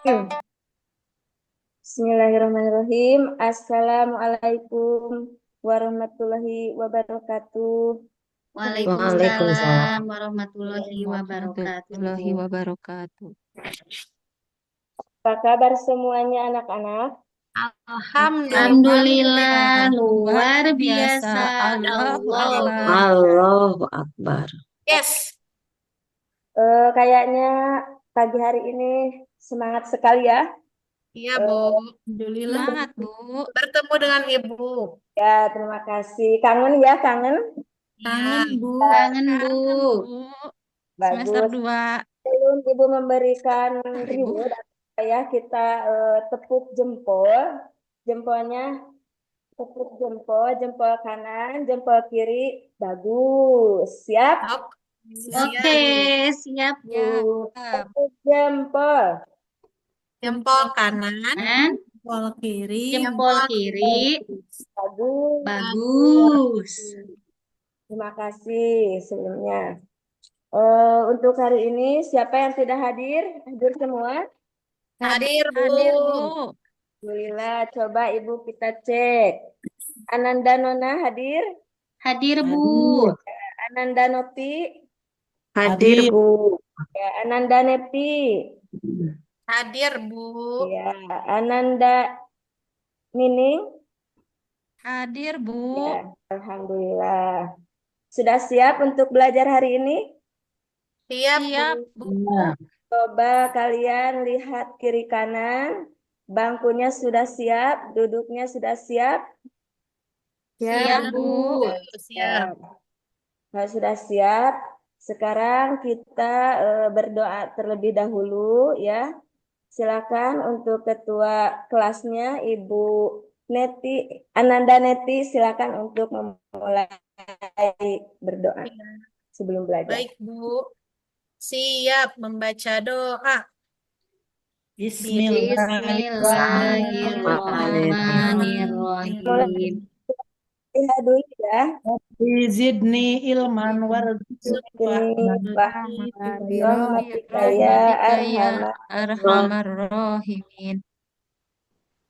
Bismillahirrahmanirrahim. Assalamualaikum warahmatullahi wabarakatuh. Waalaikumsalam. Waalaikumsalam warahmatullahi wabarakatuh. Warahmatullahi wabarakatuh. Apa kabar semuanya anak-anak? Alhamdulillah, Luar luar biasa. biasa. Allahu Allahu Akbar. Allahu Akbar. Yes. Kayaknya pagi hari ini semangat sekali ya. Iya, Bu. Alhamdulillah. Semangat, Bu. Bertemu dengan Ibu. Ya, terima kasih. Kangen ya, kangen. Kangen, Bu. Kangen, Bu. Semester Bagus. 2. Sebelum Ibu memberikan Ibu. reward, ya kita tepuk jempol. Jempolnya tepuk jempol, jempol kanan, jempol kiri. Bagus. Siap? Oke, siap, Bu. Ya. Tepuk jempol. Jempol kanan, Dan jempol kiri. Bagus. Bagus. Terima kasih sebelumnya. Untuk hari ini siapa yang tidak hadir? Hadir semua? Hadir, Bu. hadir, Bu. Alhamdulillah. Coba Ibu kita cek. Ananda Nona hadir? Hadir, Bu. Ananda Noti? Hadir, Bu. Ya, Ananda Neti? Hadir, Bu. Ya, Ananda Nining? Hadir, Bu. Ya, Alhamdulillah. Sudah siap untuk belajar hari ini? Siap, Bu. Coba kalian lihat kiri kanan. Bangkunya sudah siap, duduknya sudah siap. Siap, Bu. Ya. Kalau sudah siap, sekarang kita berdoa terlebih dahulu ya. Silakan untuk ketua kelasnya Ibu Neti, Ananda Neti, silakan untuk memulai berdoa sebelum belajar. Baik, Bu. Siap membaca doa. Bismillahirrahmanirrahim. Lihat dulu ya. Zidni ilman warzuqna Rahmatika ya Arhamar Rahimin.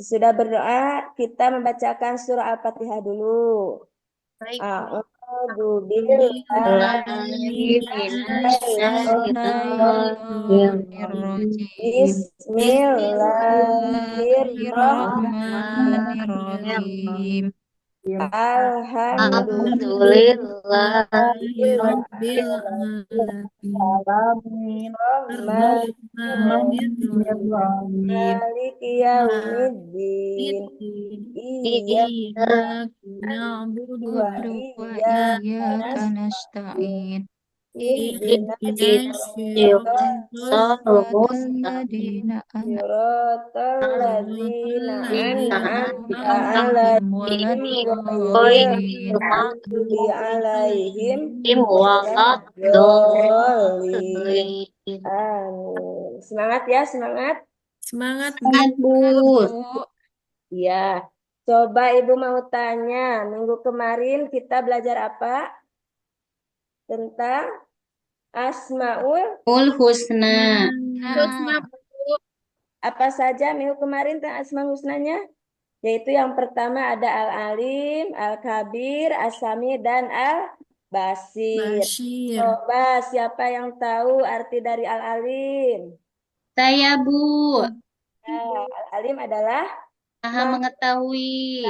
Sudah berdoa, kita membacakan surah Al-Fatihah dulu. Baik. A'udzu billahi Bismillahirrahmanirrahim. Maliki yaumiddin. Iyyaka na'budu wa Iyyaka nasta'in. ihdinas Siratal ladzina siratal ladzina an'amta alaihim ghairil maghdubi alaihim waladdallin. Amin. Semangat ya, semangat. Semangat, Bu. Ya, coba Ibu mau tanya, minggu kemarin kita belajar apa? Tentang Asmaul Husna. Apa saja minggu kemarin tentang Asmaul Husnanya? Yaitu yang pertama ada Al-Alim, Al-Kabir, As-Sami, dan Al-Basir. Coba siapa yang tahu arti dari Al-Alim? Saya, Bu. Al-Alim adalah Maha mengetahui.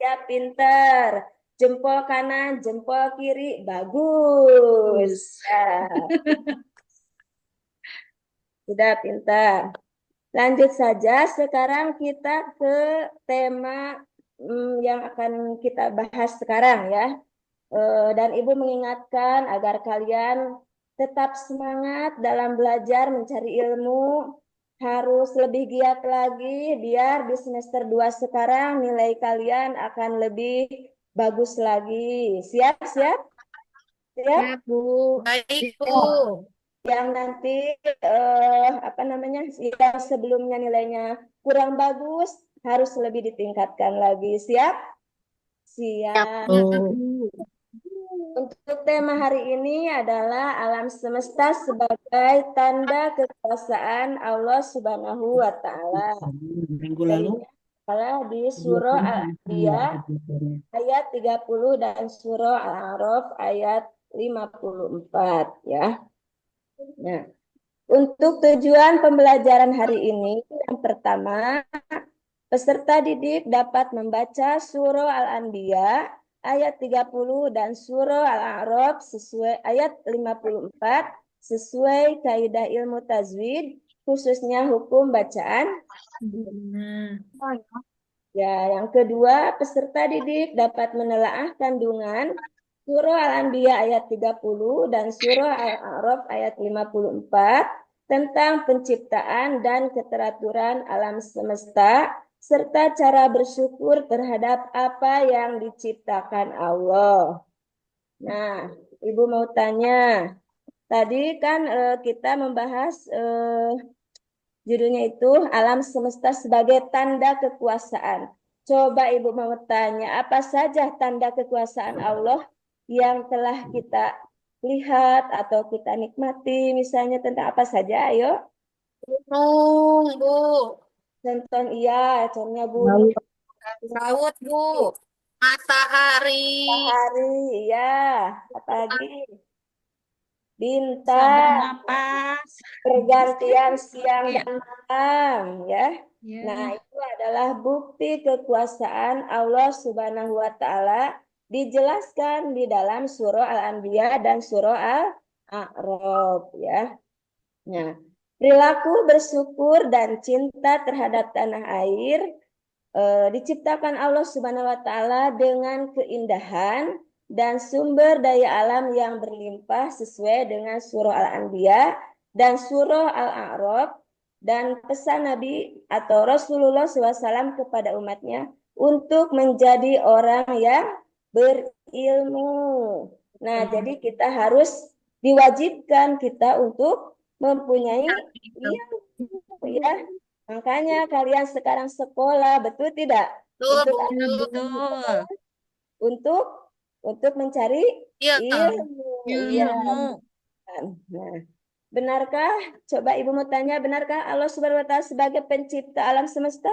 ya, pinter. Jempol kanan, jempol kiri, bagus. Ya. Sudah pintar. Lanjut saja, sekarang kita ke tema yang akan kita bahas sekarang ya. Dan Ibu mengingatkan agar kalian tetap semangat dalam belajar mencari ilmu. Harus lebih giat lagi biar di semester 2 sekarang nilai kalian akan lebih bagus lagi. Siap? Siap, Bu. Baik, Bu. Yang nanti yang sebelumnya nilainya kurang bagus harus lebih ditingkatkan lagi. Siap? Siap. Untuk tema hari ini adalah alam semesta sebagai tanda kekuasaan Allah Subhanahu wa Ta'ala. Minggu lalu Adalah di Surah Al-Anbiya ayat 30 dan Surah Al-A'raf ayat 54 ya. Nah, untuk tujuan pembelajaran hari ini yang pertama, peserta didik dapat membaca Surah Al-Anbiya ayat 30 dan Surah Al-A'raf sesuai ayat 54 sesuai kaidah ilmu tajwid khususnya hukum bacaan. Ya, yang kedua, peserta didik dapat menelaah kandungan Surah Al-Anbiya ayat 30 dan Surah Al-A'raf ayat 54 tentang penciptaan dan keteraturan alam semesta serta cara bersyukur terhadap apa yang diciptakan Allah. Nah, Ibu mau tanya, tadi kan kita membahas judulnya itu alam semesta sebagai tanda kekuasaan. Coba Ibu mau tanya, apa saja tanda kekuasaan Allah yang telah kita lihat atau kita nikmati, misalnya tentang apa saja? Ayo, Gunung, Bu. contohnya gunung, Laut, Bu. Matahari. matahari, ya, apalagi Bisa bintang, bernapas. pergantian siang Ya. dan malam, ya. Ya. Nah, itu adalah bukti kekuasaan Allah Subhanahu wa Ta'ala dijelaskan di dalam surah Al-Anbiya dan surah Al-A'raf ya. Nah, perilaku bersyukur dan cinta terhadap tanah air diciptakan Allah Subhanahu wa Ta'ala dengan keindahan dan sumber daya alam yang berlimpah sesuai dengan surah Al-Anbiya dan surah Al-A'raf dan pesan Nabi atau Rasulullah SAW kepada umatnya untuk menjadi orang yang berilmu. Nah, jadi kita harus diwajibkan kita untuk mempunyai ilmu ya. Makanya kalian sekarang sekolah, betul tidak? Betul, Untuk Bu. Betul. untuk untuk mencari Iya. ilmu. Iya. Ilmu. Nah, benarkah? Coba Ibu mau tanya, benarkah Allah Subhanahu wa Ta'ala sebagai pencipta alam semesta?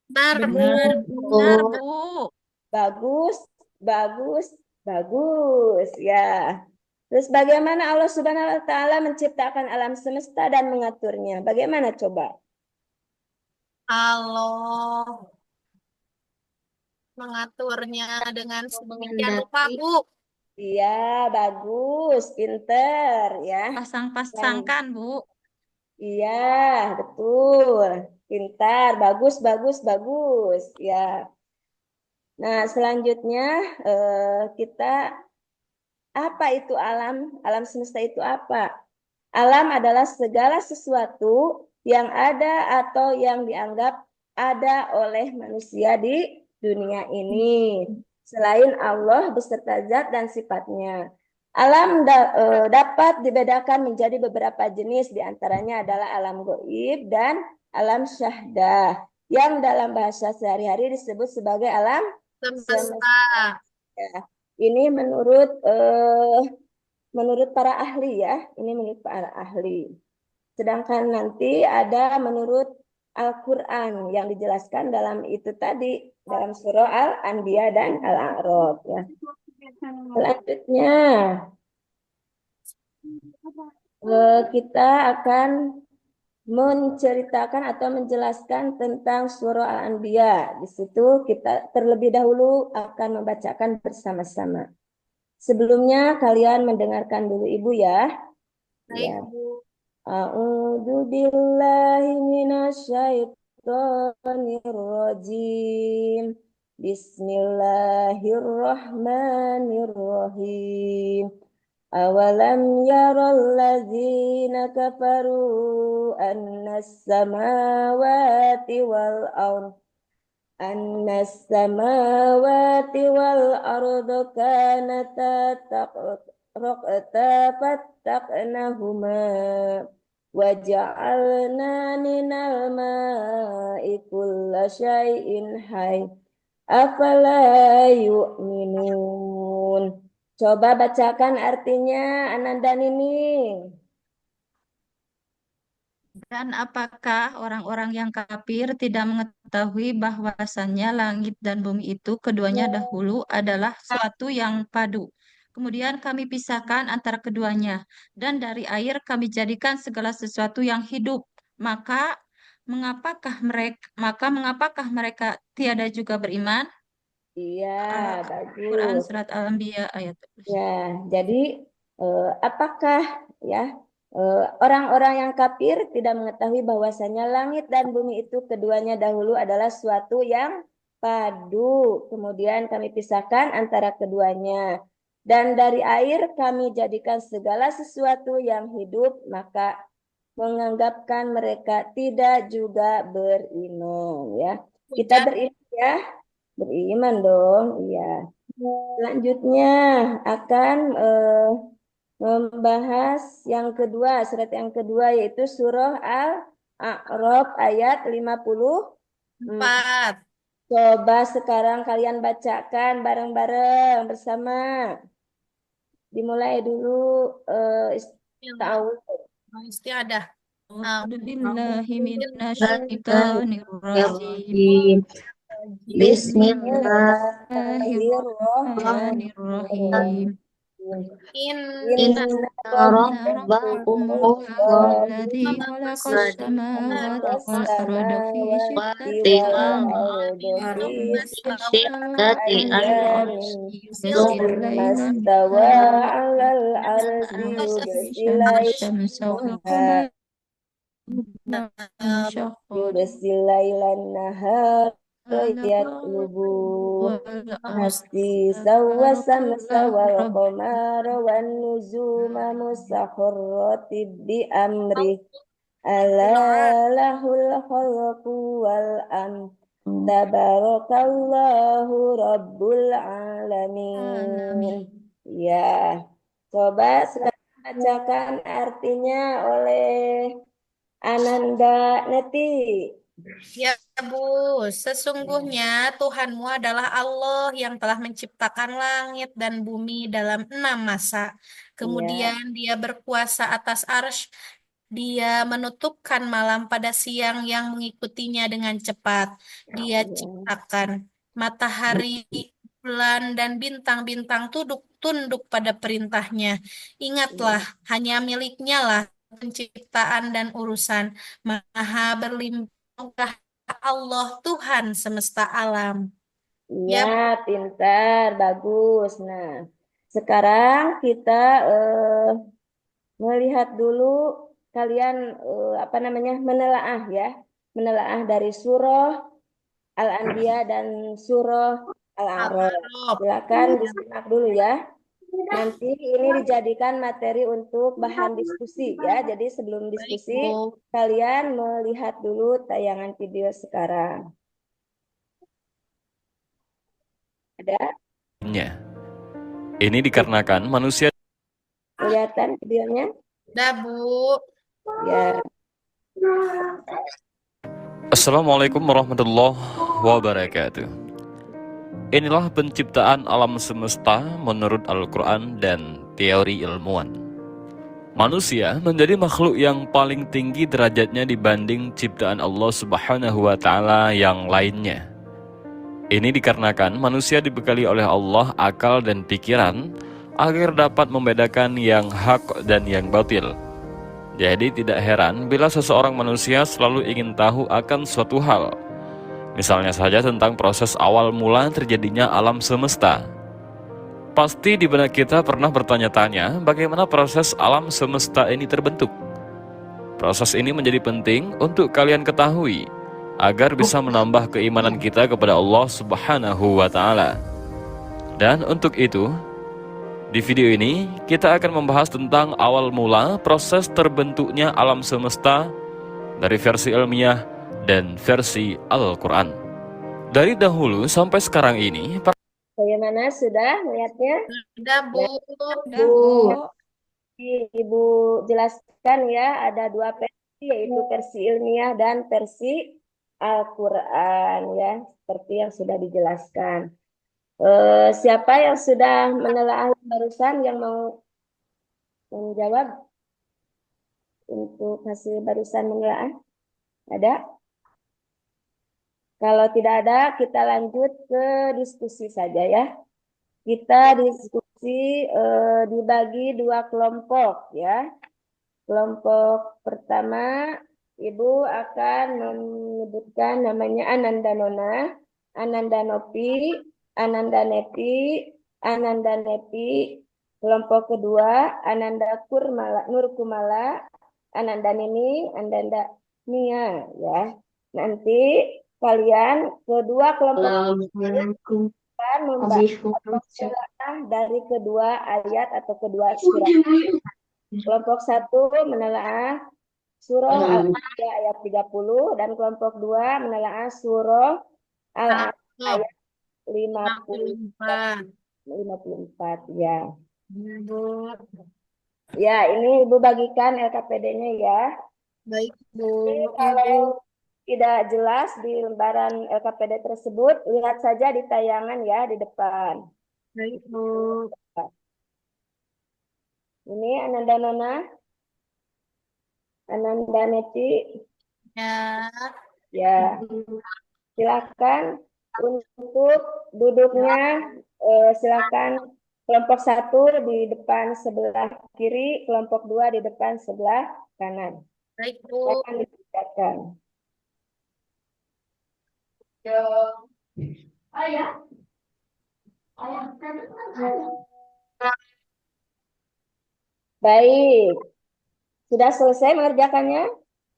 Benar, benar, Bu. Bagus, bagus, bagus. Ya. Terus bagaimana Allah Subhanahu wa Ta'ala menciptakan alam semesta dan mengaturnya? Bagaimana coba? Allah mengaturnya dengan sedemikian rupa, Mengendaki. Bu. Iya, bagus, pinter ya. Pasang-pasangkan, Bu. Iya, betul. Pintar, bagus, bagus, bagus. Ya. Nah, selanjutnya kita apa itu alam? Alam semesta itu apa? Alam adalah segala sesuatu yang ada atau yang dianggap ada oleh manusia di dunia ini. Selain Allah beserta zat dan sifatnya. Alam dapat dibedakan menjadi beberapa jenis, diantaranya adalah alam goib dan alam syahdah, yang dalam bahasa sehari-hari disebut sebagai alam semesta. Ya. Ini menurut para ahli ya, ini menurut para ahli. Sedangkan nanti ada menurut Al-Quran yang dijelaskan dalam itu tadi, dalam surah Al-Anbiya dan Al-A'raf ya. Selanjutnya kita akan menceritakan atau menjelaskan tentang surah Al-Anbiya. Di situ kita terlebih dahulu akan membacakan bersama-sama. Sebelumnya kalian mendengarkan dulu Ibu ya. Ya. A'udzu billahi minasyaitonir rajim. Bismillahirrahmanirrahim. Awalam yaral ladzina kafaru annas samawati wal ardh wal ardu kanata fattaqnahuma wa ja'alna minal ma'i kulla syai'in hayy afala yu'minun. Coba bacakan artinya Ananda Nining. Dan apakah orang-orang yang kafir tidak mengetahui bahwasannya langit dan bumi itu keduanya dahulu adalah suatu yang padu. Kemudian kami pisahkan antara keduanya, dan dari air kami jadikan segala sesuatu yang hidup. Maka mengapakah mereka tiada juga beriman? Iya, Quran bagus. surat Al-Anbiya ayat 12. Ya, jadi apakah ya orang-orang yang kafir tidak mengetahui bahwasanya langit dan bumi itu keduanya dahulu adalah suatu yang padu. Kemudian kami pisahkan antara keduanya. Dan dari air kami jadikan segala sesuatu yang hidup, maka menganggapkan mereka tidak juga beriman ya. Kita Hujan. beriman ya, beriman dong, iya. Selanjutnya akan membahas yang kedua, surat yang kedua yaitu surah Al-A'raf ayat 54. 4. Coba sekarang kalian bacakan bareng-bareng bersama. Dimulai dulu ta'awudz. Istiadah. A'udzu billahi Bismillahirrahmanirrahim. minasyaitonir rajim. Bismillahirrahmanirrahim. Inna Inna Rabbakum Alladzi khalaqas samawati wal arda fi Wati sittati Sittati ayyamin yursil lailan mastawa nahara 'alal ardi yursil syamsa wal qamara insyaqqat yursil lailan nahar yatlubu hasti sawwa samsa wal qamara wan nuzuma musakharati bi amri ala lahul khalqu wal amr tabarakallahu rabbul alamin. Ya, coba sekarang bacakan artinya oleh Ananda Neti. Ya Bu, sesungguhnya Tuhanmu adalah Allah yang telah menciptakan langit dan bumi dalam 6 masa. Kemudian Dia berkuasa atas arsy. Dia menutupkan malam pada siang yang mengikutinya dengan cepat. Dia ciptakan matahari, bulan, dan bintang-bintang tunduk pada perintahnya. Ingatlah, hanya miliknya lah penciptaan dan urusan. Maha berlimpah Allah, Tuhan semesta alam. Iya, pintar, bagus. Nah, sekarang kita melihat dulu kalian menelaah ya, menelaah dari surah Al-Anbiya dan surah Al-A'raf. Silakan disimak dulu ya. Nanti ini dijadikan materi untuk bahan diskusi ya. Jadi sebelum diskusi, kalian melihat dulu tayangan video sekarang. Ada? Ini dikarenakan manusia Kelihatan videonya? Dah Bu. Ya. Assalamualaikum warahmatullahi wabarakatuh. Inilah penciptaan alam semesta menurut Al-Quran dan teori ilmuwan. Manusia menjadi makhluk yang paling tinggi derajatnya dibanding ciptaan Allah Subhanahu wa Ta'ala yang lainnya. Ini dikarenakan manusia dibekali oleh Allah akal dan pikiran agar dapat membedakan yang hak dan yang batil. Jadi tidak heran bila seseorang manusia selalu ingin tahu akan suatu hal. Misalnya saja tentang proses awal mula terjadinya alam semesta. Pasti di benak kita pernah bertanya-tanya bagaimana proses alam semesta ini terbentuk. Proses ini menjadi penting untuk kalian ketahui agar bisa menambah keimanan kita kepada Allah Subhanahu wa Ta'ala. Dan untuk itu, di video ini kita akan membahas tentang awal mula proses terbentuknya alam semesta dari versi ilmiah dan versi Al-Quran. Dari dahulu sampai sekarang ini, Bagaimana sudah melihatnya? Dah Bu. Ibu jelaskan ya, ada dua versi yaitu versi ilmiah dan versi Al-Quran ya, seperti yang sudah dijelaskan. Siapa yang sudah menelaah barusan yang mau menjawab untuk hasil barusan menelaah? Ada? Kalau tidak ada, kita lanjut ke diskusi saja ya. Kita diskusi dibagi dua kelompok ya. Kelompok pertama, Ibu akan menyebutkan namanya Ananda Nona, Ananda Nopi, Ananda Neti, Ananda Neti. Kelompok kedua, Ananda Nur Kumala, Ananda Nini, Ananda Nia ya. Nanti kalian kedua kelompok Assalamualaikum akan warahmatullahi menelaah dari kedua ayat atau kedua surat. Kelompok satu menelaah surah Al-Anbiya ayat 30 dan kelompok dua menelaah surah Al-Anbiya Stop. ayat 54. 54 ya. Bu. Ya, ini Ibu bagikan LKPD-nya ya. Baik, Bu. Kalau tidak jelas di lembaran LKPD tersebut, lihat saja di tayangan ya di depan. Baik, Bu. Ini Ananda Nona, Ananda Neti, Ya. ya. Silakan untuk duduknya, silakan kelompok satu di depan sebelah kiri, kelompok dua di depan sebelah kanan. Baik, Bu. Silakan dikerjakan. Baik, sudah selesai mengerjakannya?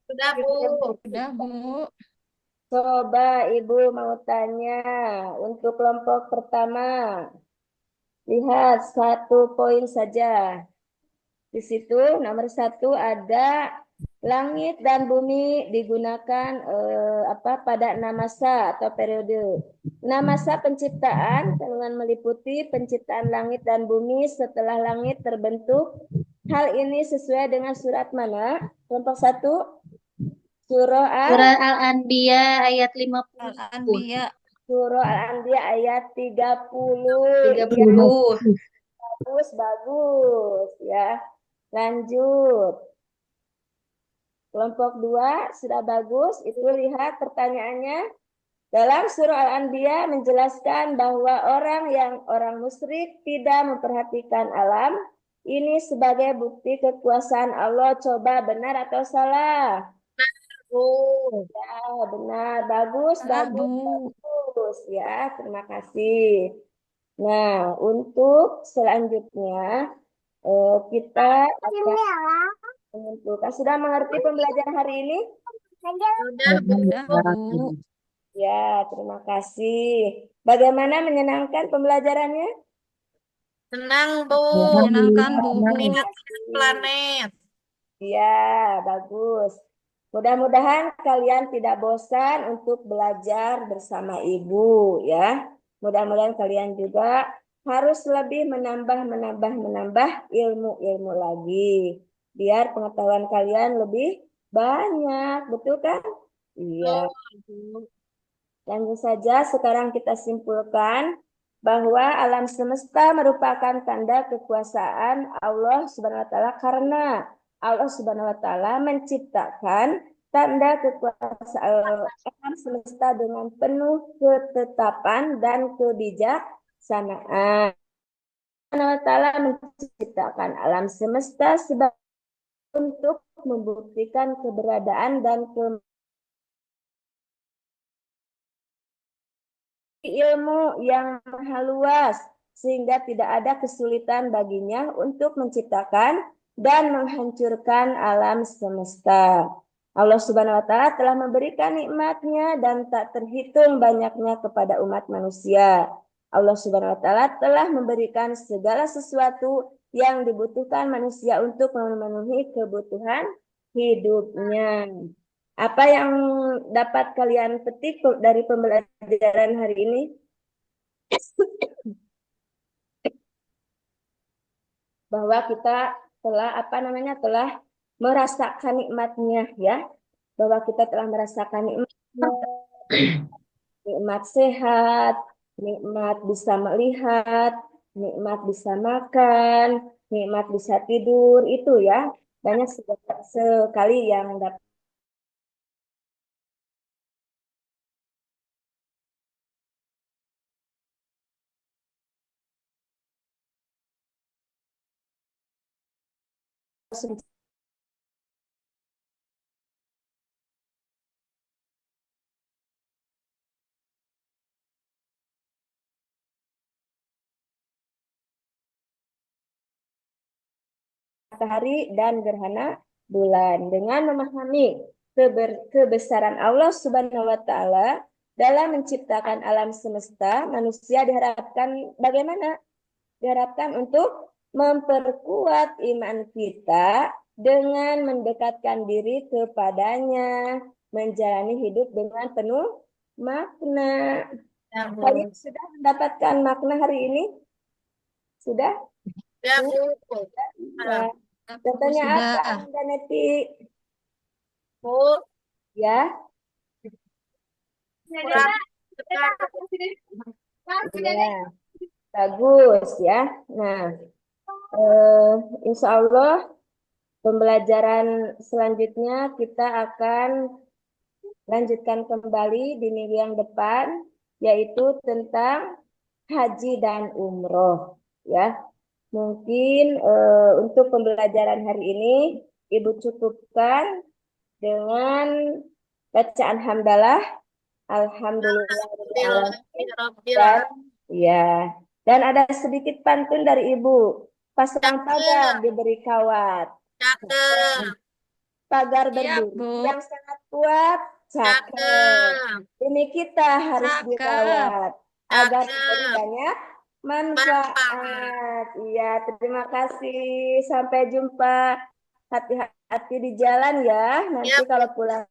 Sudah, Bu. Sudah, Bu. Coba Ibu mau tanya untuk kelompok pertama. Lihat satu poin saja. Di situ nomor satu ada langit dan bumi digunakan pada namasa atau periode. Namasa penciptaan dengan meliputi penciptaan langit dan bumi setelah langit terbentuk. Hal ini sesuai dengan surat mana? Kelompok satu, surah Al-Anbiya ayat 50. Al-Anbiya. Surah Al-Anbiya ayat 30. 30. Bagus, bagus ya. Lanjut. Kelompok 2 sudah bagus. Itu lihat pertanyaannya. Dalam surah Al-Anbiya menjelaskan bahwa orang musyrik tidak memperhatikan alam. Ini sebagai bukti kekuasaan Allah. Coba benar atau salah? Bu. Ya, benar. Bagus, Salah, bagus, Bu. bagus. Ya, terima kasih. Nah, untuk selanjutnya kita akan menentukan. Sudah mengerti pembelajaran hari ini? Sudah, Bu. Sudah, Bu. Ya, terima kasih. Bagaimana menyenangkan pembelajarannya? Senang, Bu. Menyenangkan, Bu. Minat planet. Ya, bagus. Mudah-mudahan kalian tidak bosan untuk belajar bersama Ibu ya. Mudah-mudahan kalian juga harus lebih menambah ilmu-ilmu lagi. Biar pengetahuan kalian lebih banyak, betul kan? Iya. Bu. Langsung saja sekarang kita simpulkan bahwa alam semesta merupakan tanda kekuasaan Allah Subhanahu wa taala karena Allah Subhanahu wa taala menciptakan tanda kekuasaan alam semesta dengan penuh ketetapan dan kebijaksanaan. Allah Subhanahu wa taala menciptakan alam semesta sebagai untuk membuktikan keberadaan dan ilmu yang maha luas sehingga tidak ada kesulitan baginya untuk menciptakan dan menghancurkan alam semesta. Allah Subhanahu wa taala telah memberikan nikmatnya dan tak terhitung banyaknya kepada umat manusia. Allah Subhanahu wa taala telah memberikan segala sesuatu yang dibutuhkan manusia untuk memenuhi kebutuhan hidupnya. Apa yang dapat kalian petik dari pembelajaran hari ini? Bahwa kita telah merasakan nikmatnya ya. Bahwa kita telah merasakan nikmat sehat, nikmat bisa melihat, nikmat bisa makan, nikmat bisa tidur, itu ya. Banyak sekali yang dapat matahari dan gerhana bulan. Dengan memahami kebesaran Allah Subhanahu wa taala dalam menciptakan alam semesta, manusia diharapkan bagaimana? Diharapkan untuk memperkuat iman kita dengan mendekatkan diri kepadanya, menjalani hidup dengan penuh makna. Ya, Bu. Kalian sudah mendapatkan makna hari ini? Sudah? Ya, Bu. Ya. Bu, Contohnya sudah. apa, Anda Neti? Bu, Ya, kurang dengar. ya, bagus ya. Nah, insya Allah pembelajaran selanjutnya kita akan lanjutkan kembali di minggu yang depan, yaitu tentang haji dan umroh. Ya, mungkin untuk pembelajaran hari ini Ibu cukupkan dengan bacaan hamdalah, alhamdulillah, dan ya, dan ada sedikit pantun dari Ibu. Pasang pagar diberi kawat, Cakep. pagar Siap, berduri Bu. yang sangat kuat, cakep. Cakep. Ini kita harus Cakep. dirawat agar diberi Cakep. banyak Manfaat. manfaat. Iya, terima kasih. Sampai jumpa. Hati-hati di jalan ya. Nanti Ya, kalau pulang.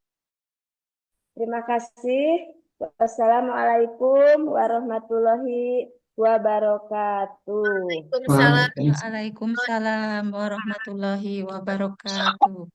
Terima kasih. Wassalamualaikum warahmatullahi wabarakatuh. Waalaikumsalam. Waalaikumsalam warahmatullahi wabarakatuh.